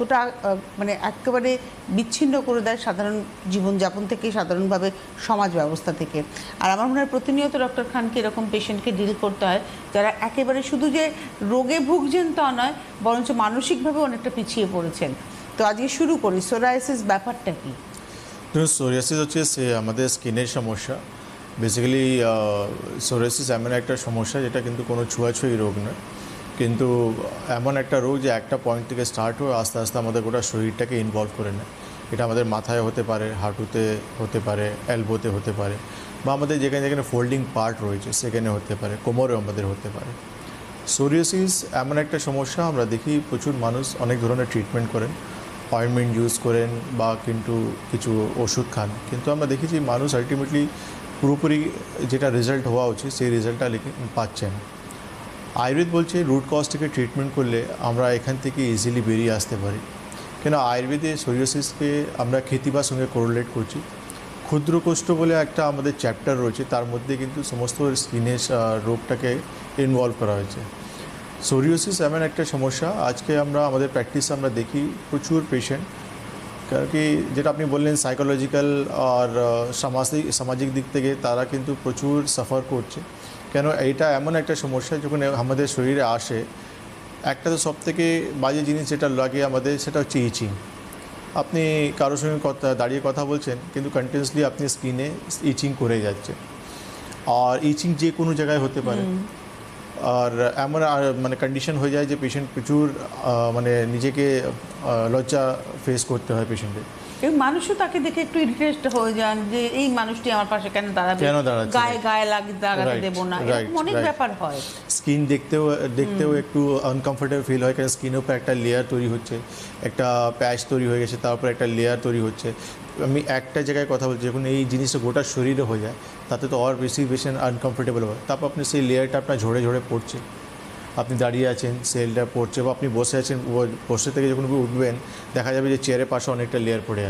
ওটা মানে একেবারে বিচ্ছিন্ন করে দেয় সাধারণ জীবনযাপন থেকে, সাধারণভাবে সমাজ ব্যবস্থা থেকে। আর আমার মনে হয় প্রতিনিয়ত ডক্টর খানকে এরকম পেশেন্টকে ডিল করতে হয় যারা একেবারে শুধু যে রোগে ভুগছেন তা নয়, বরঞ্চ মানসিকভাবে অনেকটা পিছিয়ে পড়েছেন। তো আজকে শুরু করি, সোরায়াসিস ব্যাপারটা কি? দেখুন, সোরিয়াসিস হচ্ছে আমাদের স্কিনের সমস্যা। বেসিক্যালি সোরিয়াসিস এমন একটা সমস্যা যেটা কিন্তু কোনো ছোঁয়াছুঁয়ি রোগ নয়, কিন্তু এমন একটা রোগ যে একটা পয়েন্ট থেকে স্টার্ট হয়ে আস্তে আস্তে আমাদের গোটা শরীরটাকে ইনভলভ করে নেয়। এটা আমাদের মাথায় হতে পারে, হাঁটুতে হতে পারে, এলবোতে হতে পারে, বা আমাদের যেখানে যেখানে ফোল্ডিং পার্ট রয়েছে সেখানে হতে পারে, কোমরেও আমাদের হতে পারে। সোরিয়াসিস এমন একটা সমস্যা, আমরা দেখি প্রচুর মানুষ অনেক ধরনের ট্রিটমেন্ট করেন, অয়েনমেন্ট ইউজ করেন বা কিন্তু কিছু ওষুধ খান, কিন্তু আমরা দেখেছি মানুষ আলটিমেটলি পুরোপুরি যেটা রেজাল্ট হওয়া উচিত সেই রেজাল্টটা পাচ্ছেন। আয়ুর্বেদ বলছে রুট কজ থেকে ট্রিটমেন্ট করলে আমরা এখান থেকে ইজিলি বেরিয়ে আসতে পারি। কেন আয়ুর্বেদে সোরিয়াসিসকে আমরা খেতিবার সঙ্গে কোরিলেট করছি। ক্ষুদ্র কোষ্ঠ বলে একটা আমাদের চ্যাপ্টার রয়েছে, তার মধ্যে কিন্তু সমস্ত স্কিনের রোগটাকে ইনভলভ করা হয়েছে। সোরিয়াসিস এমন একটা সমস্যা, আজকে আমরা আমাদের প্র্যাকটিসে আমরা দেখি প্রচুর পেশেন্ট, কারণ কি যেটা আপনি বললেন সাইকোলজিক্যাল আর সামাজিক দিক থেকে তারা কিন্তু প্রচুর সাফার করছে। কেন এটা এমন একটা সমস্যা যখন আমাদের শরীরে আসে, একটা তো সবথেকে বাজে জিনিস যেটা লাগে আমাদের সেটা হচ্ছে ইচিং। আপনি কারোর সঙ্গে দাঁড়িয়ে কথা বলছেন কিন্তু কন্টিনিউসলি আপনি স্কিনে ইচিং করে যাচ্ছে, আর ইচিং যে কোনো জায়গায় হতে পারে। আর এমন মানে কন্ডিশন হয়ে যায় যে পেশেন্ট প্রচুর মানে নিজেকে লজ্জা ফেস করতে হয় পেশেন্টের। এবং মানুষও তাকে দেখে একটু ইরিটেট হয়ে যান যে এই মানুষটি আমার পাশে কেন দাঁড়াবে, গায়ে গায়ে লাগাতে দেবো না, এরকম অনেক ব্যাপার হয়। স্কিন দেখতেও একটু আনকমফোর্টেবল ফিল হয়, কারণ স্কিনের উপর একটা লেয়ার তৈরি হচ্ছে, একটা প্যাচ তৈরি হয়ে গেছে, তারপর একটা লেয়ার তৈরি হচ্ছে। আমি একটা জায়গায় কথা বলছি, যখন এই জিনিসটা গোটা শরীরে হয়ে যায় তাতে তো আর বেশি আনকমফোর্টেবল হয়। তারপর আপনি সেই লেয়ারটা আপনার ঝরে ঝরে পড়ছে, আপনি দাঁড়িয়ে আছেন সেলটা পড়ছে, বা আপনি বসে আছেন, বসে থেকে যখন উঠবেন দেখা যাবে যে চেয়ারের পাশে অনেকটা লেয়ার পড়ে আছে।